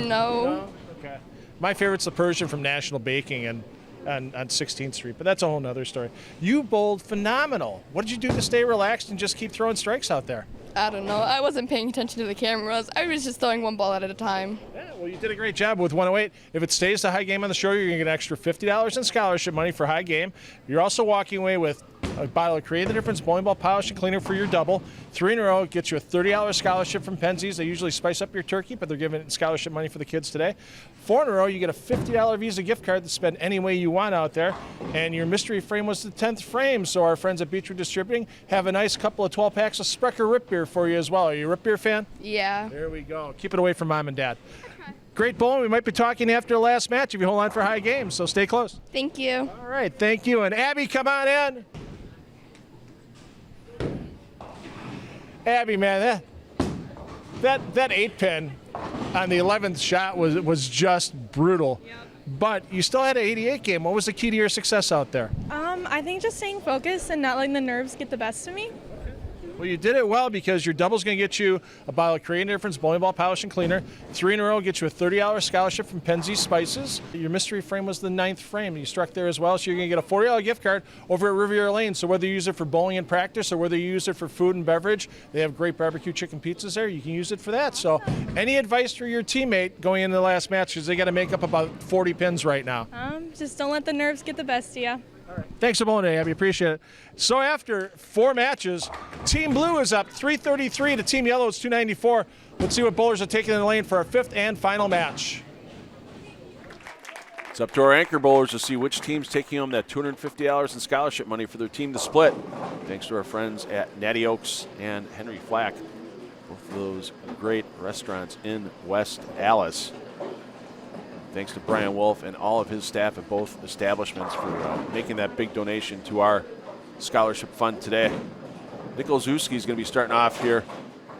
No. Okay. My favorite's the Persian from National Baking, and on 16th Street, but that's a whole nother story. You bowled phenomenal. What did you do to stay relaxed and just keep throwing strikes out there? I don't know. I wasn't paying attention to the cameras. I was just throwing one ball at a time. Yeah, well, you did a great job with 108. If it stays the high game on the show, you're going to get an extra $50 in scholarship money for high game. You're also walking away with a bottle of Create the Difference bowling ball polish and cleaner for your double. 3 in a row gets you a $30 scholarship from Penzies. They usually spice up your turkey, but they're giving scholarship money for the kids today. 4 in a row, you get a $50 Visa gift card to spend any way you want out there. And your mystery frame was the 10th frame, so our friends at Beechwood Distributing have a nice couple of 12 packs of Sprecher Rip Beer for you as well. Are you a Rip Beer fan? Yeah. There we go. Keep it away from Mom and Dad. Okay. Great bowling. We might be talking after the last match if you hold on for high games, so stay close. Thank you. All right, thank you. And Abby, come on in. Abby, man, that 8-pin on the 11th shot was just brutal. Yep. But you still had an 88 game. What was the key to your success out there? I think just staying focused and not letting the nerves get the best of me. Well, you did it well because your double's going to get you a bottle of Create the Difference bowling ball polish and cleaner. 3 in a row gets you a $30 scholarship from Penzies Spices. Your mystery frame was the 9th frame. You struck there as well, so you're going to get a $40 gift card over at Riviera Lane. So whether you use it for bowling in practice or whether you use it for food and beverage, they have great barbecue chicken pizzas there. You can use it for that. So any advice for your teammate going into the last match, because they got to make up about 40 pins right now? Just don't let the nerves get the best of you. All right. Thanks for bowling today, Abby. Appreciate it. So after 4 matches, Team Blue is up 333 to Team Yellow. It's 294. Let's see what bowlers are taking in the lane for our 5th and final match. It's up to our anchor bowlers to see which team's taking home that $250 in scholarship money for their team to split. Thanks to our friends at Natty Oaks and Henry Flack, both of those great restaurants in West Allis. Thanks to Brian Wolf and all of his staff at both establishments for making that big donation to our scholarship fund today. Nick Olszewski is going to be starting off here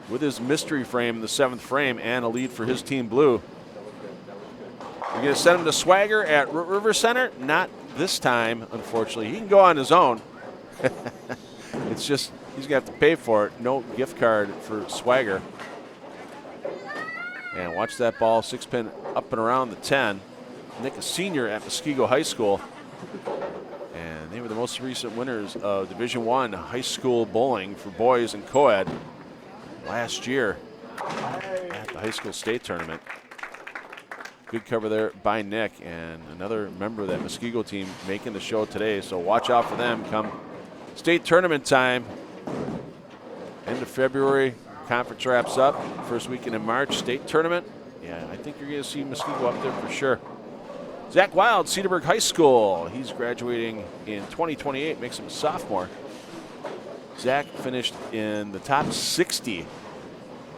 with his mystery frame, the 7th frame, and a lead for his Team Blue. You're going to send him to Swagger at River Center? Not this time, unfortunately. He can go on his own. It's just he's going to have to pay for it. No gift card for Swagger. And watch that ball, 6-pin up and around the 10. Nick, a senior at Muskego High School. And they were the most recent winners of Division I high school bowling for boys and co-ed last year at the high school state tournament. Good cover there by Nick, and another member of that Muskego team making the show today. So watch out for them come state tournament time. End of February. Conference wraps up. First weekend in March, state tournament. Yeah, I think you're going to see Muskego up there for sure. Zach Wild, Cedarburg High School. He's graduating in 2028, makes him a sophomore. Zach finished in the top 60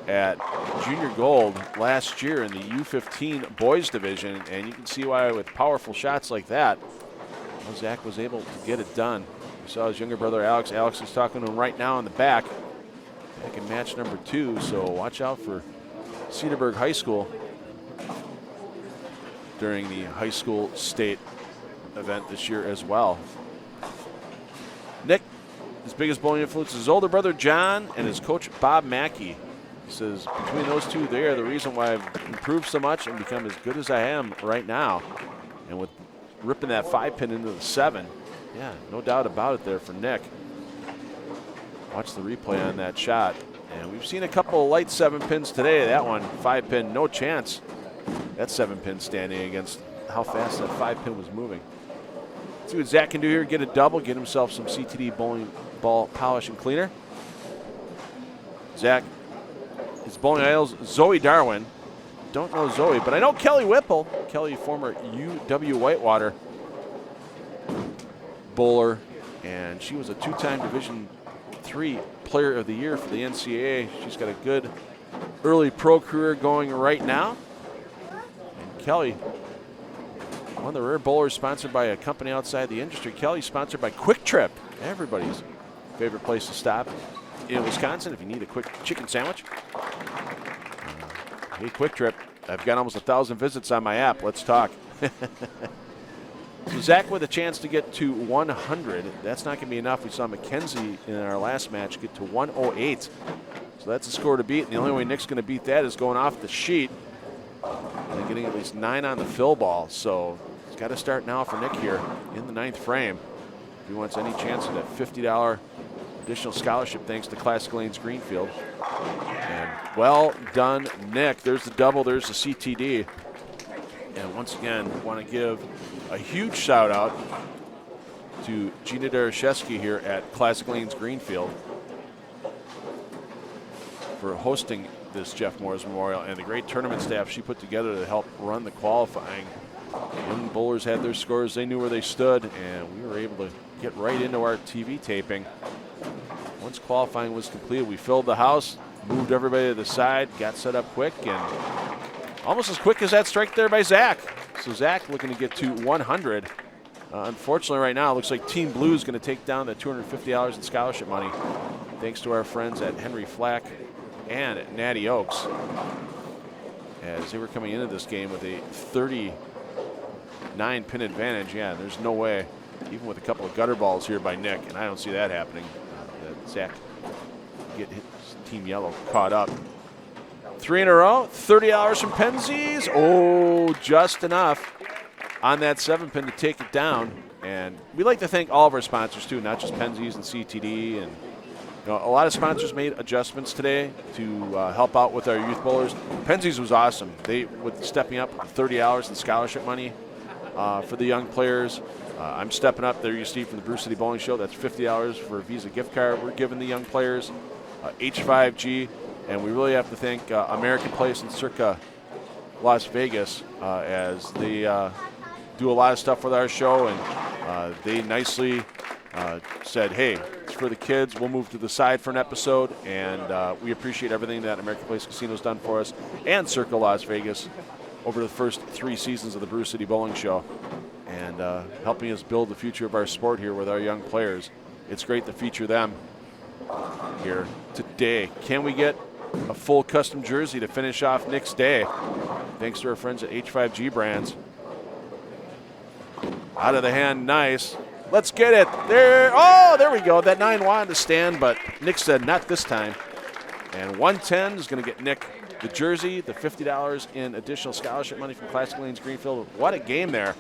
at Junior Gold last year in the U15 boys division, and you can see why with powerful shots like that, Zach was able to get it done. You saw his younger brother Alex. Alex is talking to him right now in the back in match number 2, so watch out for Cedarburg High School during the high school state event this year as well. Nick, his biggest bowling influence is his older brother John and his coach Bob Mackey. He says between those two, they are the reason why I've improved so much and become as good as I am right now. And with ripping that 5-pin into the 7, yeah, no doubt about it there for Nick. Watch the replay on that shot. And we've seen a couple of light 7-pins today. That one, 5-pin, no chance. That 7-pin standing against how fast that 5-pin was moving. Let's see what Zach can do here. Get a double, get himself some CTD bowling ball polish and cleaner. Zach, his bowling idols, Zoe Darwin. Don't know Zoe, but I know Kelly Whipple. Kelly, former UW Whitewater bowler, and she was a 2-time Division III Player of the Year for the NCAA. She's got a good early pro career going right now. And Kelly, one of the rare bowlers sponsored by a company outside the industry. Kelly sponsored by Quick Trip, everybody's favorite place to stop in Wisconsin if you need a quick chicken sandwich. Hey, Quick Trip, I've got almost 1,000 visits on my app. Let's talk. So Zach with a chance to get to 100. That's not going to be enough. We saw Mackenzie in our last match get to 108. So that's a score to beat. And the only way Nick's going to beat that is going off the sheet and getting at least 9 on the fill ball. So it's got to start now for Nick here in the 9th frame. If he wants any chance of that $50 additional scholarship thanks to Classic Lanes Greenfield. And well done, Nick. There's the double, there's the CTD. And once again, want to give a huge shout out to Gina Darashevsky here at Classic Lanes Greenfield for hosting this Jeff Mours Memorial and the great tournament staff she put together to help run the qualifying. Young bowlers had their scores, they knew where they stood, and we were able to get right into our TV taping. Once qualifying was completed, we filled the house, moved everybody to the side, got set up quick, and almost as quick as that strike there by Zach. So Zach looking to get to 100. Unfortunately right now, it looks like Team Blue is going to take down the $250 in scholarship money thanks to our friends at Henry Flack and at Natty Oaks, as they were coming into this game with a 39 pin advantage. Yeah, there's no way, even with a couple of gutter balls here by Nick, and I don't see that happening, that Zach get his Team Yellow caught up. 3 in a row, $30 from Penzies. Oh, just enough on that 7-pin to take it down. And we like to thank all of our sponsors too, not just Penzies and CTD. And you know, a lot of sponsors made adjustments today to help out with our youth bowlers. Penzies was awesome. They with stepping up $30 in scholarship money for the young players. I'm stepping up there. You see from the Brew City Bowling Show, that's $50 for a Visa gift card we're giving the young players. H5G. And we really have to thank American Place and Circa Las Vegas as they do a lot of stuff with our show, and they nicely said, hey, it's for the kids. We'll move to the side for an episode, and we appreciate everything that American Place Casino's done for us and Circa Las Vegas over the first 3 seasons of the Brew City Bowling Show, and helping us build the future of our sport here with our young players. It's great to feature them here today. Can we get a full custom jersey to finish off Nick's day? Thanks to our friends at H5G Brands. Out of the hand, nice. Let's get it. There. Oh, there we go. That 9 wanted to stand, but Nick said not this time. And 110 is going to get Nick the jersey, the $50 in additional scholarship money from Classic Lanes Greenfield. What a game there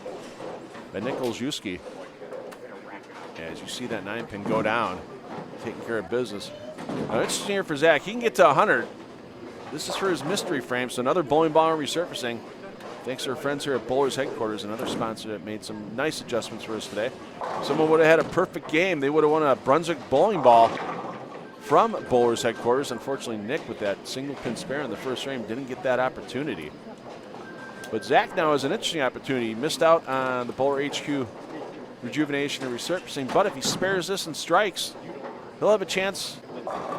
by Nick Olszewski. As you see that 9-pin go down, taking care of business. Now, interesting here for Zach. He can get to 100. This is for his mystery frame, so another bowling ball resurfacing. Thanks to our friends here at Bowlers Headquarters, another sponsor that made some nice adjustments for us today. Someone would have had a perfect game. They would have won a Brunswick bowling ball from Bowlers Headquarters. Unfortunately, Nick, with that single pin spare in the first frame, didn't get that opportunity. But Zach now has an interesting opportunity. He missed out on the Bowler HQ rejuvenation and resurfacing, but if he spares this and strikes, he'll have a chance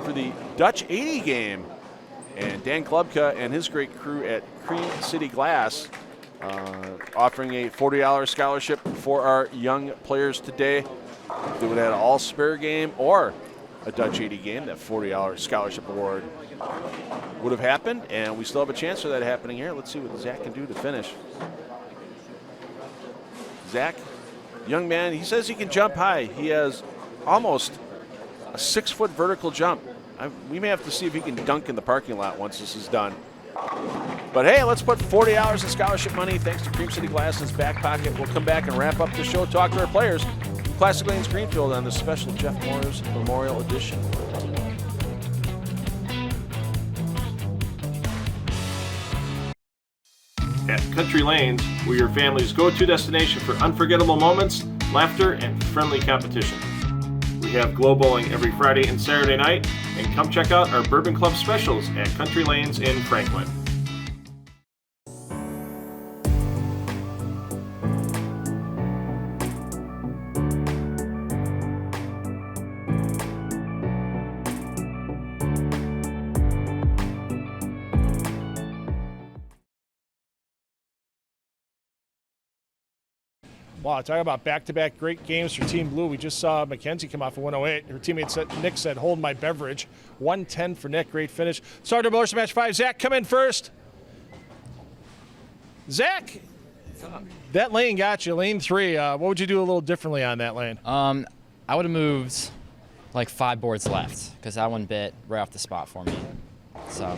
for the Dutch 80 game. And Dan Klubka and his great crew at Cream City Glass offering a $40 scholarship for our young players today. If they would have had an all-spare game or a Dutch 80 game, that $40 scholarship award would have happened, and we still have a chance for that happening here. Let's see what Zach can do to finish. Zach, young man, he says he can jump high. He has almost a 6-foot vertical jump. We may have to see if he can dunk in the parking lot once this is done. But hey, let's put $40 in scholarship money thanks to Cream City Glass's back pocket. We'll come back and wrap up the show, talk to our players. Classic Lanes Greenfield on the special Jeff Mours Memorial Edition. At Country Lanes, we're your family's go-to destination for unforgettable moments, laughter, and friendly competition. We have glow bowling every Friday and Saturday night, and come check out our Bourbon Club specials at Country Lanes in Franklin. Wow, talking about back-to-back great games for Team Blue. We just saw Mackenzie come off a 108. Her teammate Nick said, hold my beverage. 110 for Nick, great finish. Starter bowlers match 5. Zach, come in first. Zach, that lane got you, lane 3. What would you do a little differently on that lane? I would have moved like 5 boards left because that one bit right off the spot for me. So.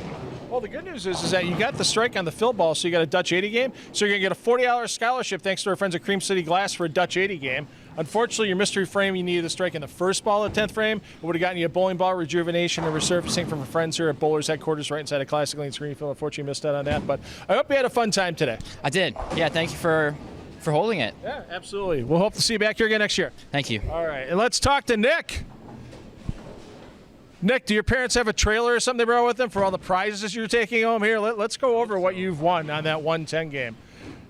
Well, the good news is that you got the strike on the fill ball, so you got a Dutch 80 game. So you're going to get a $40 scholarship thanks to our friends at Cream City Glass for a Dutch 80 game. Unfortunately, your mystery frame, you needed a strike in the first ball of the 10th frame. It would have gotten you a bowling ball rejuvenation and resurfacing from our friends here at Bowlers headquarters right inside of Classic Lanes Greenfield. Unfortunately, you missed out on that, but I hope you had a fun time today. I did. Yeah, thank you for holding it. Yeah, absolutely. We'll hope to see you back here again next year. Thank you. All right, and let's talk to Nick. Nick, do your parents have a trailer or something they brought with them for all the prizes you're taking home here? Let's go over what you've won on that 110 game.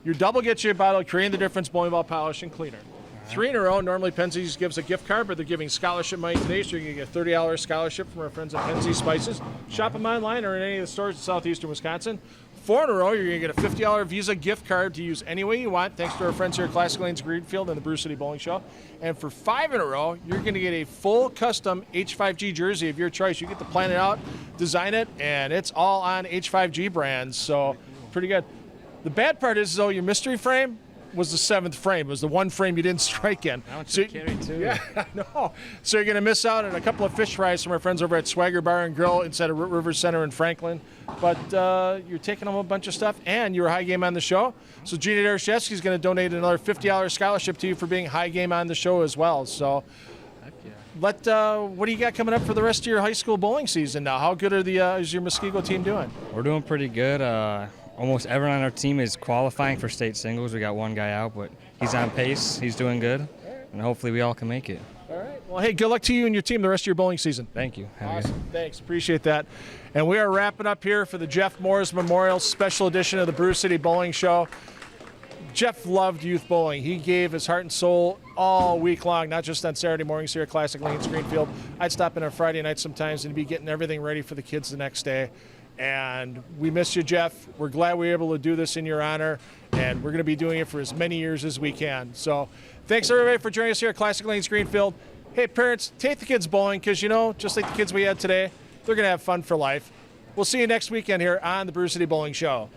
Your double gets you a bottle of Creating the Difference bowling ball polish and cleaner. 3 in a row. Normally Penzeys gives a gift card, but they're giving scholarship money today, so you're going to get a $30 scholarship from our friends at Penzeys Spices. Shop them online or in any of the stores in southeastern Wisconsin. 4 in a row, you're going to get a $50 Visa gift card to use any way you want, thanks to our friends here at Classic Lanes Greenfield and the Brew City Bowling Show. And for 5 in a row, you're going to get a full custom H5G jersey of your choice. You get to plan it out, design it, and it's all on H5G brands, so pretty good. The bad part is, though, your mystery frame was the 7th frame. It was the one frame you didn't strike in. So carried too. Yeah, I know. So you're going to miss out on a couple of fish fries from our friends over at Swagger Bar and Grill inside of River Center in Franklin. But you're taking home a bunch of stuff, and you were high game on the show. So Gina Dereshevsky is going to donate another $50 scholarship to you for being high game on the show as well. So what do you got coming up for the rest of your high school bowling season now? How good is your Muskego team doing? We're doing pretty good. Almost everyone on our team is qualifying for state singles. We got one guy out, but he's on pace. He's doing good, and hopefully we all can make it. All right. Well, hey, good luck to you and your team the rest of your bowling season. Thank you. Awesome. Thanks. Appreciate that. And we are wrapping up here for the Jeff Mours Memorial Special Edition of the Brew City Bowling Show. Jeff loved youth bowling. He gave his heart and soul all week long, not just on Saturday mornings here at Classic Lanes Greenfield. I'd stop in on Friday nights sometimes and be getting everything ready for the kids the next day. And we miss you, Jeff. We're glad we were able to do this in your honor, and we're going to be doing it for as many years as we can. So thanks, everybody, for joining us here at Classic Lanes Greenfield. Hey, parents, take the kids bowling because, just like the kids we had today, they're going to have fun for life. We'll see you next weekend here on the Brew City Bowling Show.